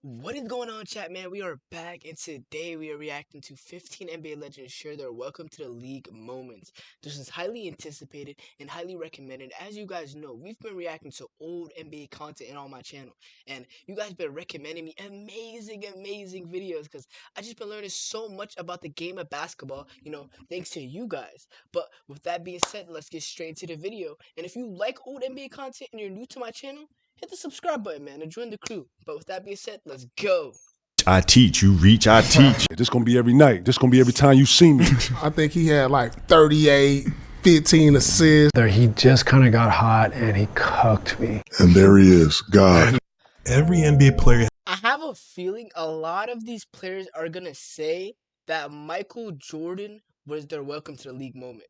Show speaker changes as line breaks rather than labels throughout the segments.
What is going on, chat, man? We are back, and today we are reacting to 15 NBA legends share their welcome to the league moments. This is highly anticipated and highly recommended. As you guys know, we've been reacting to old NBA content on my channel, and you guys been recommending me amazing videos because I just been learning so much about the game of basketball, thanks to you guys. But with that being said, let's get straight into the video. And if you like old NBA content and you're new to my channel, hit the subscribe button, man, and join the crew. But with that being said, let's go.
I teach, you reach, I teach.
This gonna be every night. This gonna be every time you see me.
I think he had like 38, 15 assists.
He just kind of got hot and he cooked me.
And there he is, God.
Every NBA player.
I have a feeling a lot of these players are going to say that Michael Jordan was their welcome to the league moment.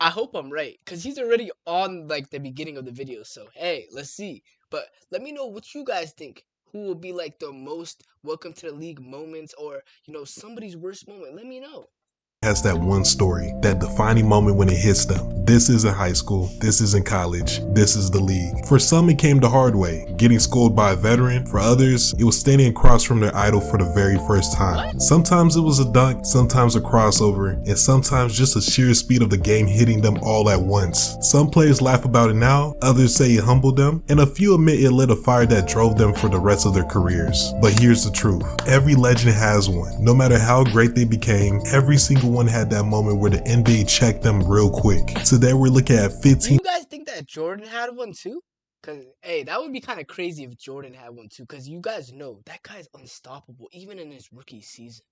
I hope I'm right, because he's already on like the beginning of the video. So, hey, let's see. But let me know what you guys think. Who will be like the most welcome to the league moments, or, somebody's worst moment? Let me know.
Has that one story, that defining moment when it hits them. This isn't high school, this isn't college, this is the league. For some, it came the hard way, getting schooled by a veteran. For others, it was standing across from their idol for the very first time. Sometimes it was a dunk, sometimes a crossover, and sometimes just the sheer speed of the game hitting them all at once. Some players laugh about it now, others say it humbled them, and a few admit it lit a fire that drove them for the rest of their careers. But here's the truth, every legend has one. No matter how great they became, every single one had that moment where the NBA checked them real quick. Today we're looking at 15.
Do you guys think that Jordan had one too? Because, hey, that would be kind of crazy if Jordan had one too, because you guys know that guy's unstoppable even in his rookie season.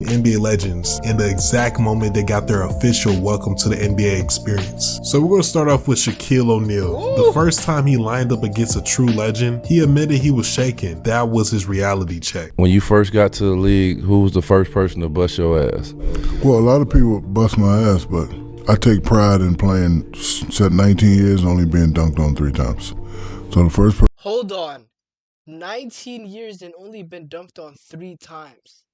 NBA legends in the exact moment they got their official welcome to the NBA experience. So we're going to start off with Shaquille O'Neal. The first time he lined up against a true legend, he admitted he was shaken. That was his reality check.
When you first got to the league, who was the first person to bust your ass?
Well, a lot of people bust my ass, but I take pride in playing, said 19 years, only being dunked on 3 times. So the first person.
Hold on. 19 years and only been dunked on 3 times.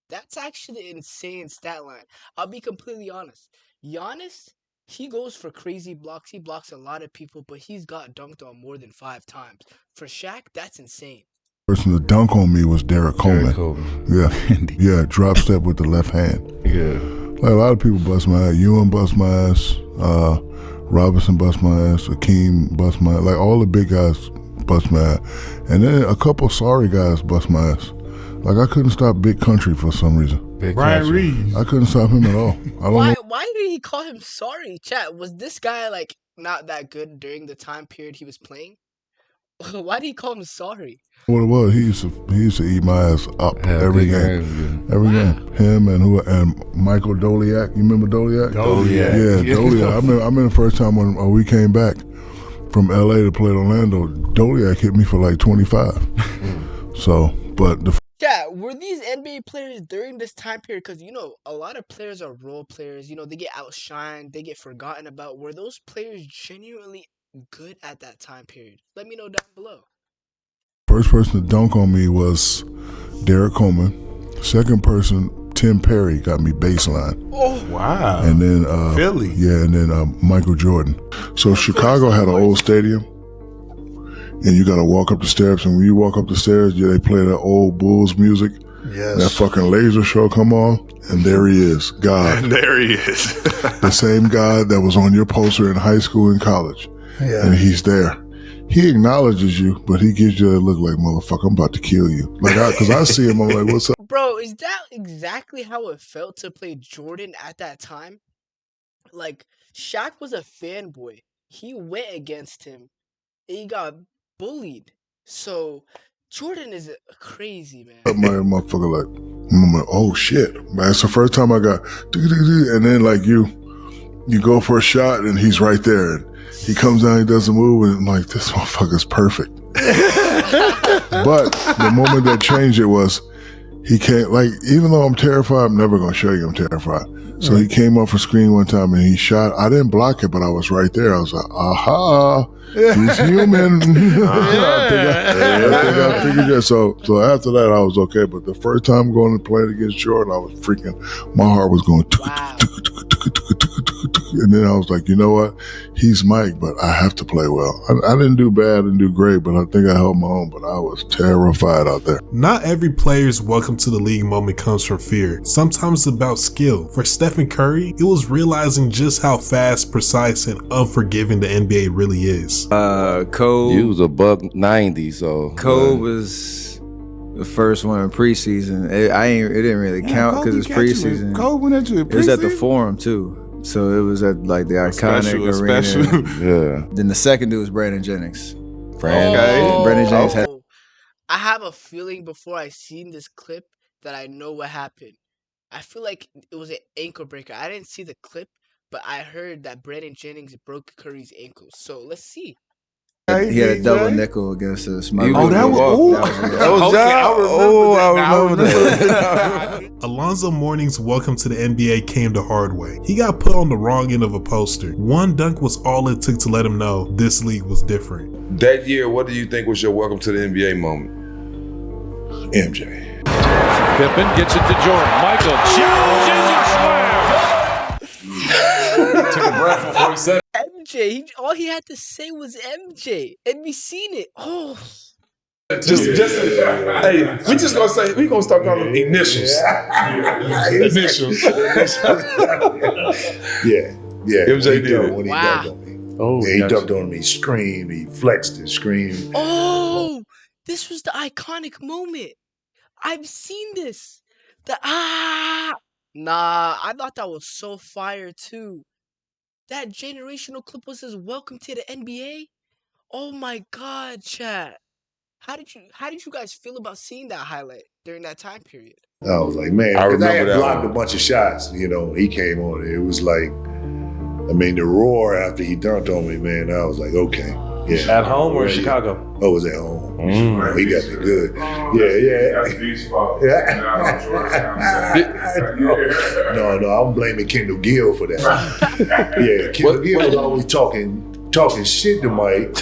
That's actually an insane stat line. I'll be completely honest. Giannis, he goes for crazy blocks. He blocks a lot of people, but he's got dunked on more than 5 times. For Shaq, that's insane.
Person to dunk on me was Derek Coleman. Yeah, drop step with the left hand.
Yeah.
Like a lot of people bust my ass. Ewan bust my ass. Robinson bust my ass. Akeem bust my ass. Like all the big guys bust my ass. And then a couple sorry guys bust my ass. Like I couldn't stop Big Country for some reason.
Brian Reeves.
I couldn't stop him at all. I don't know.
Why did he call him sorry, chat? Was this guy like not that good during the time period he was playing? Why did he call him sorry?
What it was, he used to eat my ass up every game. Every game. Him and Michael Doliak. You remember Doliak?
Doliak.
Yeah, Doliak. I remember the first time when we came back from LA to play at Orlando, Doliak hit me for like 25. So, but the
Yeah, were these NBA players during this time period? Because, a lot of players are role players. They get outshined. They get forgotten about. Were those players genuinely good at that time period? Let me know down below.
first person to dunk on me was Derek Coleman. Second person, Tim Perry, got me baseline.
Oh,
wow.
And then
Philly.
Yeah, and then Michael Jordan. So Chicago had an old stadium. And you gotta walk up the steps, and when you walk up the stairs, they play that old Bulls music.
Yes.
That fucking laser show come on, and there he is, God.
And there he is.
The same God that was on your poster in high school and college.
Yeah.
And he's there. He acknowledges you, but he gives you that look like, motherfucker, I'm about to kill you. Like, cause I see him, I'm like, what's up?
bro, is that exactly how it felt to play Jordan at that time? Like, Shaq was a fanboy. He went against him. And he got bullied. So Jordan is crazy, man.
My motherfucker, like, I'm like, oh shit, man. It's the first time I got, and then like you go for a shot and he's right there, and he comes down, he doesn't move, and I'm like, this motherfucker's perfect. But the moment that changed it was, he can't, like, even though I'm terrified, I'm never gonna show you I'm terrified. So he came off a screen one time and he shot. I didn't block it, but I was right there. I was like, aha, he's human. I think I figured that. So after that, I was okay. But the first time going to play against Jordan, I was freaking, my heart was going.
Wow.
And then I was like, you know what? He's Mike, but I have to play well. I didn't do bad, I didn't do great, but I think I held my own, but I was terrified out there.
Not every player's welcome to the league moment comes from fear. Sometimes it's about skill. For Stephen Curry, it was realizing just how fast, precise, and unforgiving the NBA really is.
Cole.
You was a $190, so
Cole was the first one in preseason. It didn't really count because it's preseason.
Cole went into
It was at the Forum too, so it was at like the iconic arena.
yeah.
Then the second dude was Brandon Jennings.
Brandon
Jennings had.
I have a feeling before I seen this clip that I know what happened. I feel like it was an ankle breaker. I didn't see the clip, but I heard that Brandon Jennings broke Curry's ankles. So let's see.
He had a double nickel against us.
That was I remember that.
Alonzo Mourning's welcome to the NBA came the hard way. He got put on the wrong end of a poster. One dunk was all it took to let him know this league was different.
That year, what do you think was your welcome to the NBA moment?
MJ.
Pippen gets it to Jordan. Michael challenges and slams.
Took a breath before he said
MJ, all he had to say was MJ, and we seen it. Oh,
hey, we just gonna say we gonna start calling them initials. Initials.
Yeah.
MJ did it.
When he
wow.
dunked on me. He dunked on me, screamed, he flexed and screamed.
Oh, this was the iconic moment. I've seen this. Nah, I thought that was so fire too. That generational clip was his welcome to the NBA. Oh my God, chat. How did you guys feel about seeing that highlight during that time period?
I was like, man, because I had blocked a bunch of shots. You know, he came on. It was like, I mean, the roar after he dunked on me, man. I was like, okay, yeah.
At home or in Chicago?
Oh, it was at home. He got me good. No, I'm blaming Kendall Gill for that. Kendall Gill was always talking shit to Mike.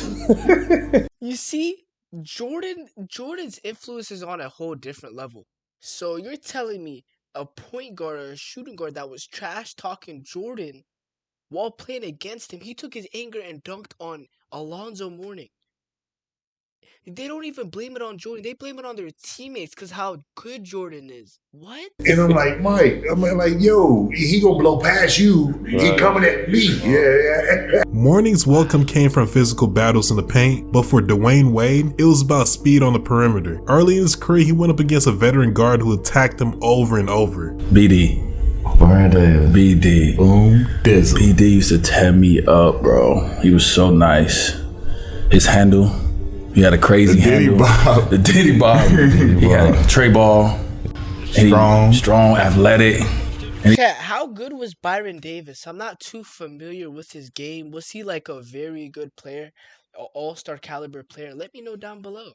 You see, Jordan's influence is on a whole different level. So you're telling me a point guard or a shooting guard that was trash talking Jordan while playing against him, he took his anger and dunked on Alonzo Mourning. They don't even blame it on Jordan. They blame it on their teammates because how good Jordan is. What?
And I'm like, Mike, yo, he gonna blow past you. He coming at me. Yeah.
Mourning's welcome came from physical battles in the paint, but for Dwayne Wade, it was about speed on the perimeter. Early in his career, he went up against a veteran guard who attacked him over and over.
BD. BD. Boom. Dizzle. BD used to tear me up, bro. He was so nice. His handle. He had a crazy handle. The Diddy Bob. He had a tray ball. Strong, athletic.
Chat, how good was Byron Davis? I'm not too familiar with his game. Was he like a very good player, an all-star caliber player? Let me know down below.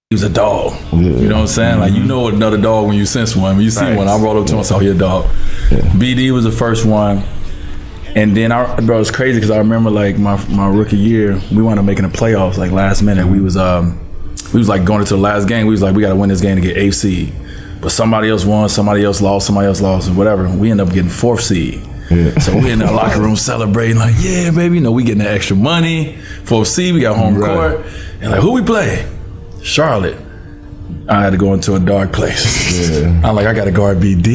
He was a dog. Yeah. You know what I'm saying? Like, you know another dog when you sense one. When you see one, I rolled up to him and saw he a dog. Yeah. BD was the first one. And then, bro, it's crazy because I remember like my rookie year, we wound up making the playoffs like last minute. We was like going into the last game. We was like, we got to win this game to get 8th seed. But somebody else won, somebody else lost, and whatever. We ended up getting 4th seed. Yeah. So we in the locker room celebrating like, yeah, baby, you know, we getting the extra money. 4th seed, we got home court. And like, who we play? Charlotte. I had to go into a dark place. Yeah. I'm like, I got to guard BD.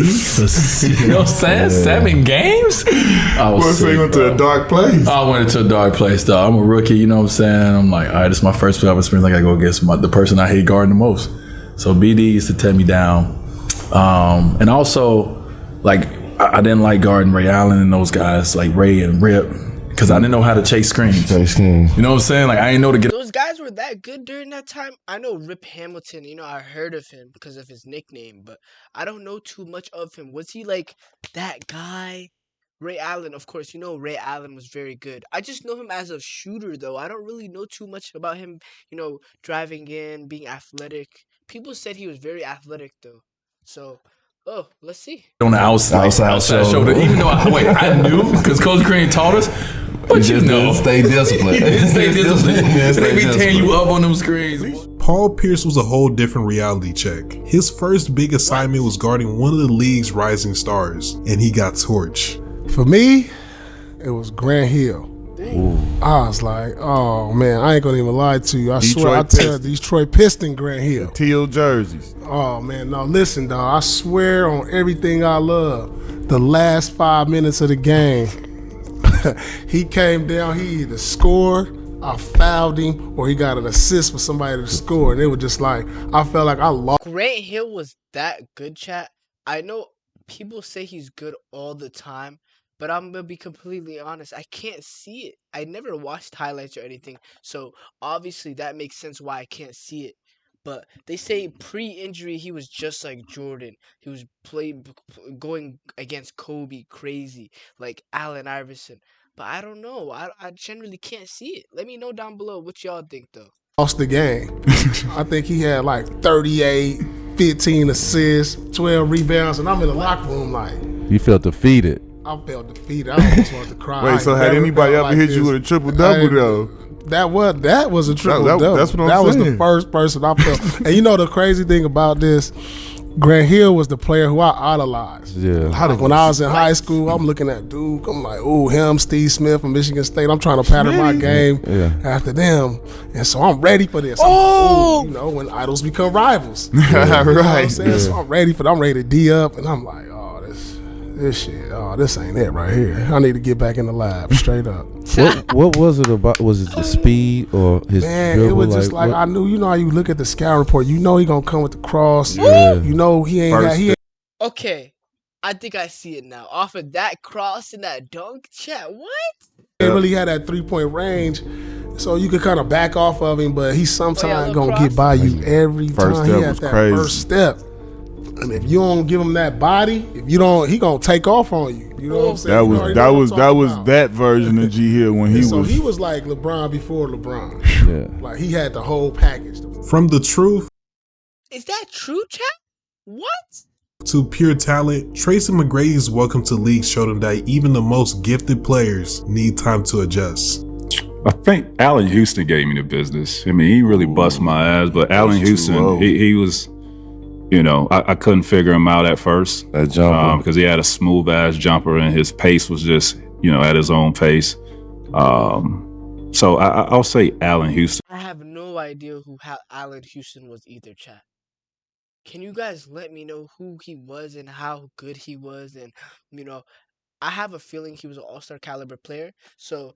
You know what I'm saying? Yeah. 7 games? I was sick,
went to a dark place.
I went into a dark place, though. I'm a rookie, you know what I'm saying? I'm like, all right, this is my first playoff experience. I got to go against the person I hate guarding the most. So BD used to tear me down. And also, like, I didn't like guarding Ray Allen and those guys, like Ray and Rip, because I didn't know how to chase screens. You know what I'm saying? Like, I didn't know to get...
Those guys were that good during that time. I know Rip Hamilton, you know, I heard of him because of his nickname, but I don't know too much of him. Was he like that guy? Ray Allen, of course, you know Ray Allen was very good. I just know him as a shooter, though. I don't really know too much about him, you know, driving in, being athletic. People said he was very athletic, though. So... oh, let's see.
On the outside shoulder. Even though I knew because Coach Green taught us, but you know,
stay disciplined.
Stay disciplined. They be tearing you up on them screens.
Paul Pierce was a whole different reality check. His first big assignment was guarding one of the league's rising stars, and he got torched.
For me, It was Grant Hill.
Ooh.
I was like, oh man, I ain't gonna even lie to you. I
Detroit
swear, I tell
Pistons.
Detroit Piston Grant Hill.
Teal jerseys.
Oh man, no, listen, dog. I swear on everything I love. The last 5 minutes of the game, he came down. He either scored, I fouled him, or he got an assist for somebody to score, and it was just like I felt like I lost.
Grant Hill was that good, chat. I know people say he's good all the time, but I'm gonna be completely honest. I can't see it. I never watched highlights or anything, so obviously that makes sense why I can't see it. But they say pre-injury he was just like Jordan. He was going against Kobe crazy, like Allen Iverson. But I don't know. I generally can't see it. Let me know down below what y'all think though.
Lost the game. I think he had like 38, 15 assists, 12 rebounds, and I'm in the locker room like.
You felt defeated.
I felt defeated. I almost wanted to cry.
Wait, so had anybody ever hit you with a triple-double though?
That was a triple-double.
That's what I'm
saying. That was the first person I felt. And you know the crazy thing about this, Grant Hill was the player who I idolized.
Yeah.
When I was in high school, I'm looking at Duke. I'm like, ooh, him, Steve Smith from Michigan State. I'm trying to pattern my game after them. And so I'm ready for this.
Oh!
You know, when idols become rivals.
Right.
You know what I'm saying? So I'm ready to D up. And I'm like, this shit, this ain't it right here. I need to get back in the lab, straight up.
What was it about? Was it the speed or his
Man,
dribble?
it was just like I knew. You know how you look at the scout report. You know he gonna come with the cross.
Yeah.
You know he ain't.
Okay, I think I see it now. Off of that cross and that dunk, chat. What?
He really had that 3-point range, so you could kind of back off of him. But he's sometimes gonna get by you every time. He had that first step. And if you don't give him that body, he gonna take off on you. You know what I'm saying?
That was that version of G Hill when he was.
So he was like LeBron before LeBron.
Yeah.
Like he had the whole package.
From the truth
Is that true, chat? What?
to pure talent, Tracy McGrady's welcome to league showed him that even the most gifted players need time to adjust.
I think Allen Houston gave me the business. I mean, he really bust my ass, but Allen Houston, he was. You know, I couldn't figure him out at first.
That jumper.
Because he had a smooth ass jumper and his pace was just, at his own pace. So I'll say Allen Houston.
I have no idea who Allen Houston was either, chat. Can you guys let me know who he was and how good he was? And, I have a feeling he was an all-star caliber player. So,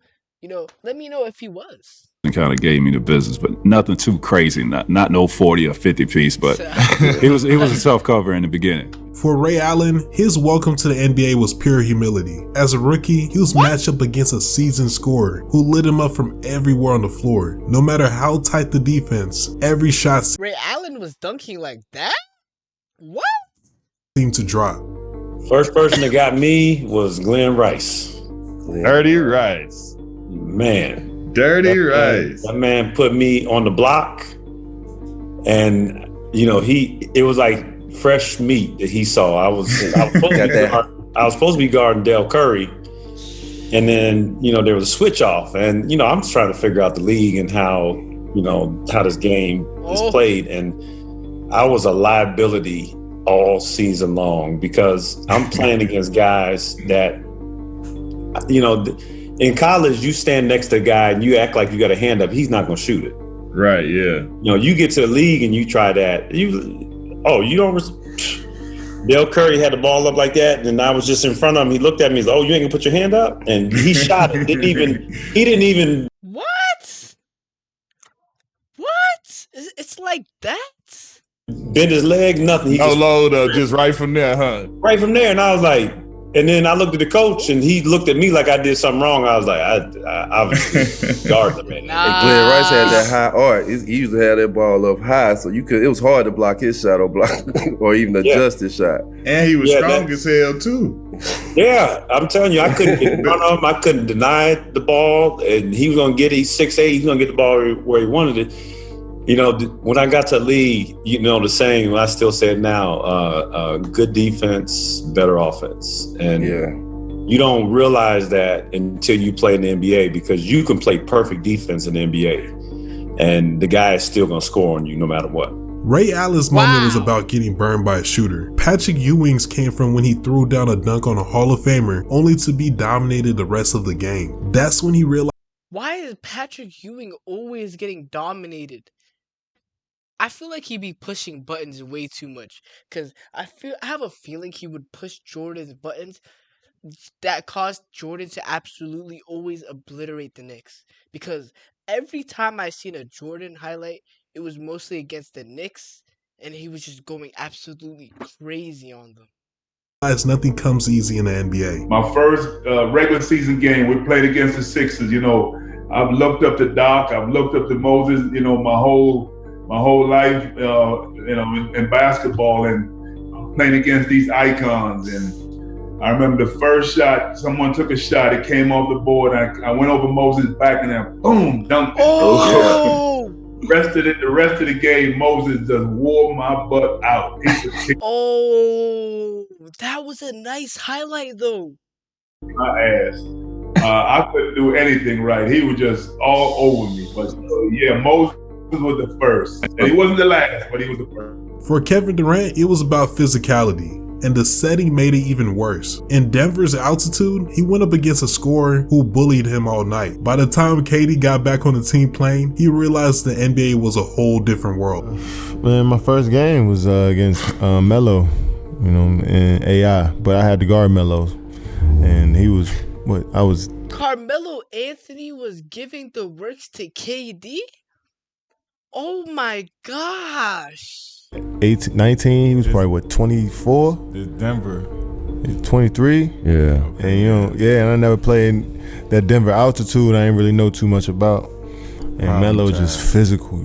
let me know if he was.
Kind of gave me the business, but nothing too crazy. Not no 40 or 50 piece, but it was a tough cover in the beginning.
For Ray Allen, his welcome to the NBA was pure humility. As a rookie, he was matched up against a seasoned scorer who lit him up from everywhere on the floor. No matter how tight the defense, every shot
Ray Allen was dunking like that? What?
seemed to drop.
First person that got me was Glenn Rice.
Dirty Rice.
Man.
Dirty Rice.
That man put me on the block, and it was like fresh meat that he saw. I was supposed to be guarding Del Curry, and then there was a switch off, and I'm just trying to figure out the league and how this game is played, and I was a liability all season long because I'm playing against guys that in college, you stand next to a guy and you act like you got a hand up. He's not going to shoot it.
Right, yeah.
You get to the league and you try that. Del Curry had the ball up like that, and I was just in front of him. He looked at me. He's like, "Oh, you ain't gonna put your hand up?" And he shot it. He didn't even.
What? What? It's like that?
Bend his leg, nothing. He
no load up, just right from there, huh?
Right from there, and I was like. And then I looked at the coach, and he looked at me like I did something wrong. I was like, I obviously guarded the man.
Glenn Rice had that high art. He usually had that ball up high, so it was hard to block his shot or even adjust his shot.
And he was strong as hell too.
Yeah, I'm telling you, I couldn't get in front of him. I couldn't deny the ball, and he was gonna get it. He's 6'8". He's gonna get the ball where he wanted it. When I got to the league, the saying, I still say it now, good defense, better offense. And you don't realize that until you play in the NBA, because you can play perfect defense in the NBA and the guy is still going to score on you no matter what.
Ray Allen's moment was about getting burned by a shooter. Patrick Ewing's came from when he threw down a dunk on a Hall of Famer only to be dominated the rest of the game. That's when he realized,
why is Patrick Ewing always getting dominated? I feel like he'd be pushing buttons way too much, because I have a feeling he would push Jordan's buttons that caused Jordan to absolutely always obliterate the Knicks. Because every time I seen a Jordan highlight, it was mostly against the Knicks, and he was just going absolutely crazy on them.
nothing comes easy in the NBA.
My first regular season game, we played against the Sixers. You know, I've looked up to Doc, I've looked up to Moses. You know, my whole life. You know, in basketball and playing against these icons. And I remember the first shot, someone took a shot. It came off the board. I went over Moses' back and then boom, dunked it.
Oh!
The rest of the game, Moses just wore my butt out.
Oh, that was a nice highlight though.
My ass. I couldn't do anything right. He was just all over me. But yeah, Moses was the first. And he wasn't the last, but he was the first.
For Kevin Durant, it was about physicality, and the setting made it even worse. In Denver's altitude, he went up against a scorer who bullied him all night. By the time KD got back on the team plane, he realized the NBA was a whole different world.
Man, my first game was against Melo, you know, in AI, but I had to guard Melo, and he was
Carmelo Anthony was giving the works to KD? Oh my gosh.
18, 19, he was probably 24?
It's Denver.
23?
Yeah.
And and I never played that Denver altitude. I didn't really know too much about. And Melo just physical,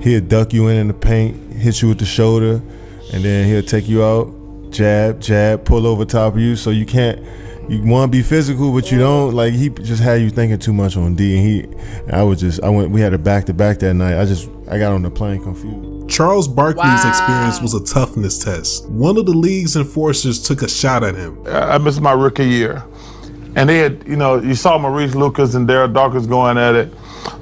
he'll duck you in the paint, hit you with the shoulder, and then he'll take you out, jab, pull over top of you, so you want to be physical, but you don't. Like, he just had you thinking too much on D, and we had a back-to-back that night. I got on the plane confused.
Charles Barkley's experience was a toughness test. One of the league's enforcers took a shot at him.
I missed my rookie year. And they had, you saw Maurice Lucas and Daryl Dawkins going at it.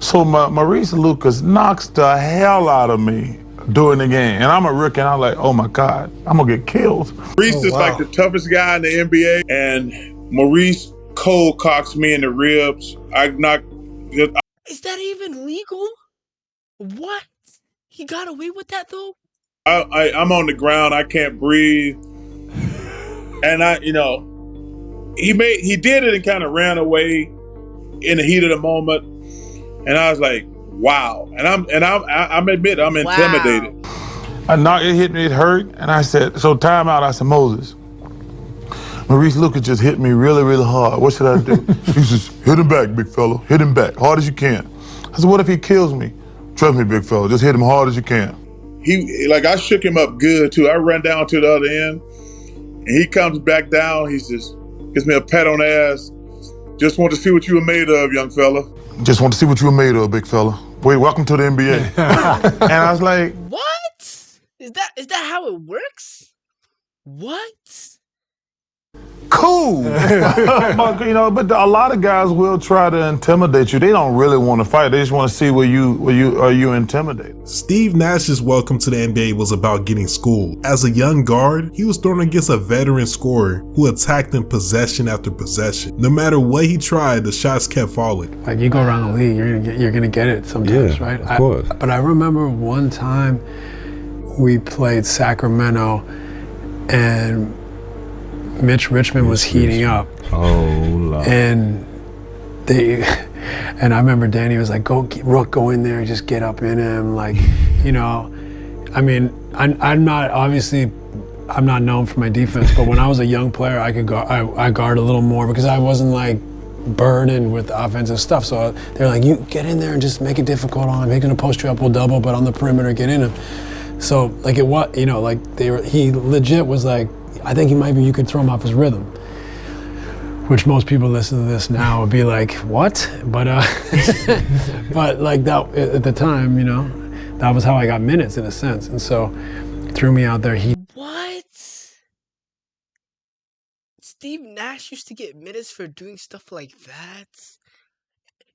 So Maurice Lucas knocks the hell out of me during the game. And I'm a rookie, and I'm like, oh my God, I'm gonna get killed.
Maurice is like the toughest guy in the NBA, and Maurice cold cocks me in the ribs.
Is that even legal? What? He got away with that though?
I'm on the ground, I can't breathe. And he did it and kind of ran away in the heat of the moment. And I was like, wow. And I'm admit I'm intimidated.
It hit me, it hurt. And I said, so time out. I said, Moses, Maurice Lucas just hit me really, really hard. What should I do? He says, hit him back, big fella. Hit him back, hard as you can. I said, what if he kills me? Trust me, big fella, just hit him hard as you can.
I shook him up good too. I ran down to the other end, and he comes back down. He says, gives me a pat on the ass. Just want to see what you were made of, young fella.
Just want to see what you were made of, big fella. Wait, welcome to the NBA. And I was like,
what? Is that how it works? What?
Cool. But a lot of guys will try to intimidate you. They don't really want to fight. They just want to see where you intimidated.
Steve Nash's welcome to the NBA was about getting schooled. As a young guard, he was thrown against a veteran scorer who attacked him possession after possession. No matter what he tried, the shots kept falling.
Like, you go around the league, you're gonna get it sometimes, right?
Of course.
But I remember one time we played Sacramento, and Mitch Richmond was heating up.
Oh, Lord.
And I remember Danny was like, Rook, go in there, just get up in him. Like, I mean, I'm not known for my defense, but when I was a young player, I guard a little more because I wasn't like burdened with offensive stuff. So they're like, you get in there and just make it difficult on him. He's gonna post you up, we'll double, but on the perimeter, get in him. So like he legit was like, I think you could throw him off his rhythm, which most people listen to this now would be like, what? But but like that at the time, that was how I got minutes in a sense. And so threw me out there.
What? Steve Nash used to get minutes for doing stuff like that?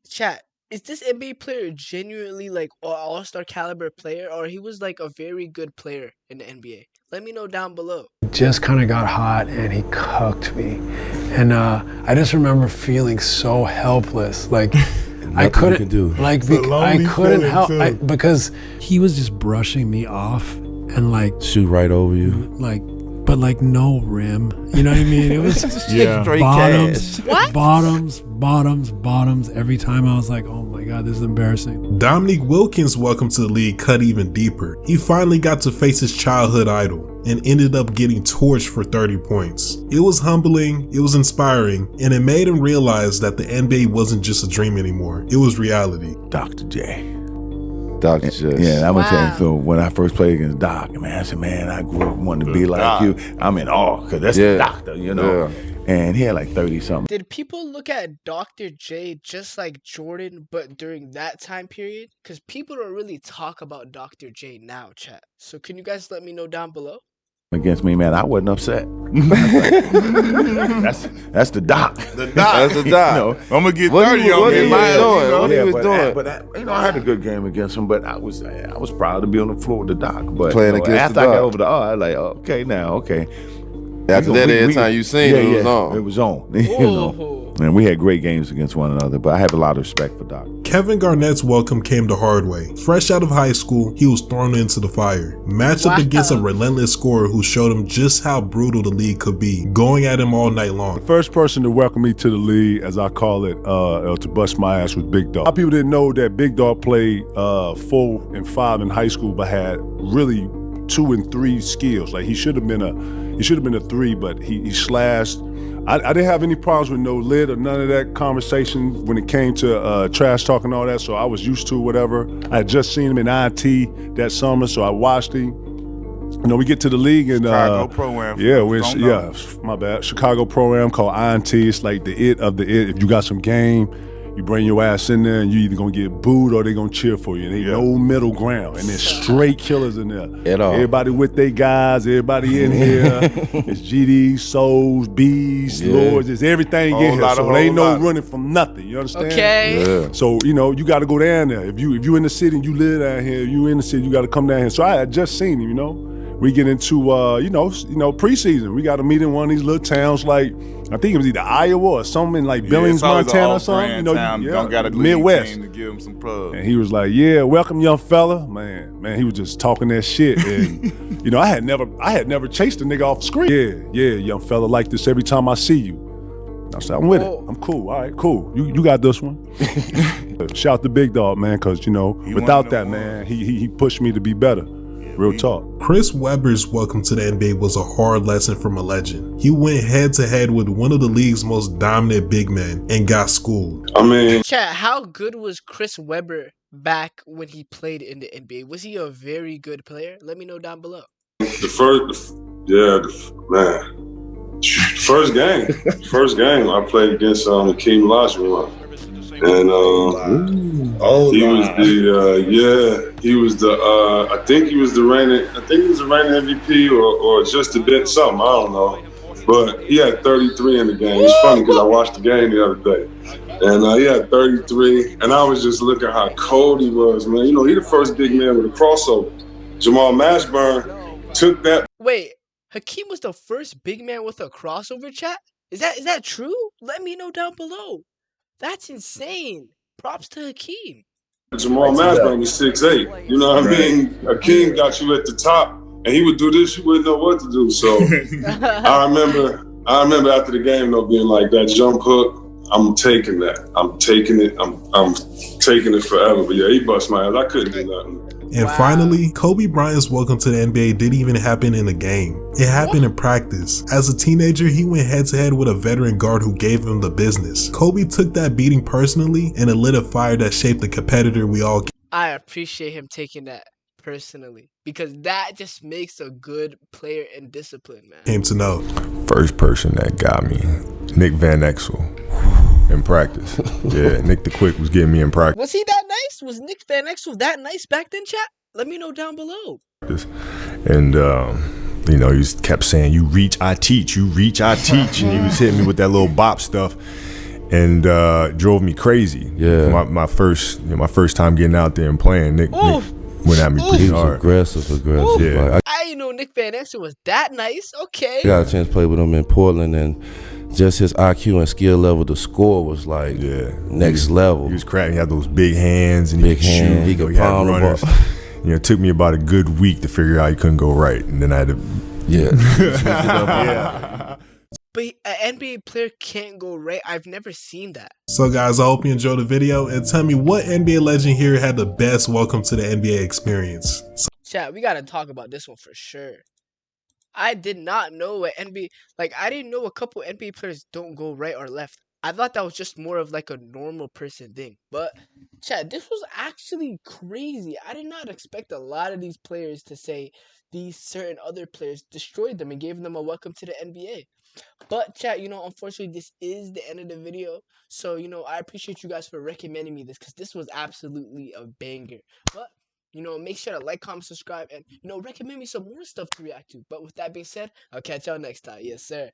Chat, is this NBA player genuinely like an all-star caliber player, or he was like a very good player in the NBA? Let me know down below.
Just kind of got hot and he cooked me. And I just remember feeling so helpless. Like I couldn't do. Like I couldn't help because he was just brushing me off and like
shoot right over you.
Like but like no rim. You know what I mean? It was
straight
bottoms,
What?
bottoms. Every time I was like, oh my God, this is embarrassing.
Dominique Wilkins' welcome to the league cut even deeper. He finally got to face his childhood idol and ended up getting torched for 30 points. It was humbling, it was inspiring, and it made him realize that the NBA wasn't just a dream anymore. It was reality.
Dr. J.
Dr. J.
Yeah, I'm gonna tell you. So when I first played against Doc, man, I said, man, I grew up wanting to be like you. I'm in awe because that's the doctor, you know. Yeah. And he had like 30 something.
Did people look at Dr. J just like Jordan, but during that time period? Because people don't really talk about Dr. J now, chat. So can you guys let me know down below?
Against me, man, I wasn't upset. that's the doc.
The doc. That's the doc.
You know,
I'm gonna get 30 on him.
What he was doing. But I had a good game against him. But I was proud to be on the floor with the doc. But
playing against
after
the
I
doc.
got over the I was like, okay, now, okay.
After that, every time you seen it, it was on.
It was on. You know. And we had great games against one another, but I have a lot of respect for Doc.
Kevin Garnett's welcome came the hard way. Fresh out of high school, he was thrown into the fire. Matched up against a relentless scorer who showed him just how brutal the league could be, going at him all night long.
The first person to welcome me to the league, as I call it, to bust my ass was Big Dog. A lot of people didn't know that Big Dog played 4 and 5 in high school, but had really 2 and 3 skills. Like he should have been a 3, but he slashed. I didn't have any problems with no lid or none of that conversation when it came to trash talk and all that, so I was used to whatever. I had just seen him in INT that summer, so I watched him. You know, we get to the league and
Chicago Pro-Am.
My bad. Chicago Pro-Am called INT. It's like the it of the it. If you got some game, you bring your ass in there and you either gonna get booed or they gonna cheer for you. And ain't no middle ground. And there's straight killers in there.
At all.
Everybody with their guys, everybody in here. It's GDs, Souls, B's, Lords, it's everything in here. So there ain't no running from nothing. You understand?
Okay.
Yeah. So, you know, you gotta go down there. If you in the city and you live down here, you in the city, you gotta come down here. So I had just seen him, you know. We get into preseason. We got to meet in one of these little towns, like I think it was either Iowa or something like Billings, Montana, or something. You know,
don't got a
Midwest.
team to give him some pub.
And he was like, "Yeah, welcome, young fella." Man, he was just talking that shit. And you know, I had never chased a nigga off the screen. Yeah, young fella, like this every time I see you. I said, I'm with it. I'm cool. All right, cool. You got this one. Shout to Big Dog, man, because you know, without that, man, he pushed me to be better. Real talk.
Chris Webber's welcome to the NBA was a hard lesson from a legend. He went head to head with one of the league's most dominant big men and got schooled.
Chat, how good was Chris Webber back when he played in the NBA? Was he a very good player? Let me know down below.
First game I played against Hakeem Olajuwon. And he was the I think he was the reigning MVP or just a bit something, I don't know. But he had 33 in the game. It's funny because I watched the game the other day. And he had 33, and I was just looking how cold he was, man. You know, he the first big man with a crossover. Jamal Mashburn took that.
Wait, Hakeem was the first big man with a crossover, chat? Is that true? Let me know down below. That's insane. Props to Hakeem.
Jamal Mashburn was 6'8". You know what I mean? Hakeem got you at the top, and he would do this, you wouldn't know what to do. So I remember after the game though being like, that jump hook, I'm taking that. I'm taking it. I'm taking it forever. But yeah, he bust my ass. I couldn't do nothing.
And finally, Kobe Bryant's welcome to the NBA didn't even happen in a game. It happened in practice. As a teenager, he went head to head with a veteran guard who gave him the business. Kobe took that beating personally, and it lit a fire that shaped the competitor we all.
I appreciate him taking that personally, because that just makes a good player and discipline, man.
Came to know.
First person that got me, Nick Van Exel. In practice. Yeah, Nick the Quick was getting me in practice.
Was he that nice? Was Nick Van Exel that nice back then, chat? Let me know down below.
And, you know, he kept saying, you reach, I teach. You reach, I teach. And he was hitting me with that little bop stuff.
and drove me crazy.
Yeah.
My first time getting out there and playing. Nick went at me pretty
He was
hard.
aggressive.
Yeah.
Like,
I didn't know Nick Van Exel was that nice. Okay.
I got a chance to play with him in Portland, and just his IQ and skill level to score was like next level.
He was cracking. He had those big hands and
Big
he could
hand.
shoot.
He could
He had
pound the
runners.
ball.
It took me about a good week to figure out he couldn't go right, and then I had to.
Yeah.
But an NBA player can't go right. I've never seen that.
So guys, I hope you enjoyed the video and tell me what NBA legend here had the best welcome to the NBA experience.
Chat, we gotta talk about this one for sure. I did not know what NBA, I didn't know a couple NBA players don't go right or left. I thought that was just more of like a normal person thing. But, chat, this was actually crazy. I did not expect a lot of these players to say these certain other players destroyed them and gave them a welcome to the NBA. But, chat, unfortunately, this is the end of the video. So, I appreciate you guys for recommending me this because this was absolutely a banger. But, make sure to like, comment, subscribe, and, recommend me some more stuff to react to. But with that being said, I'll catch y'all next time. Yes, sir.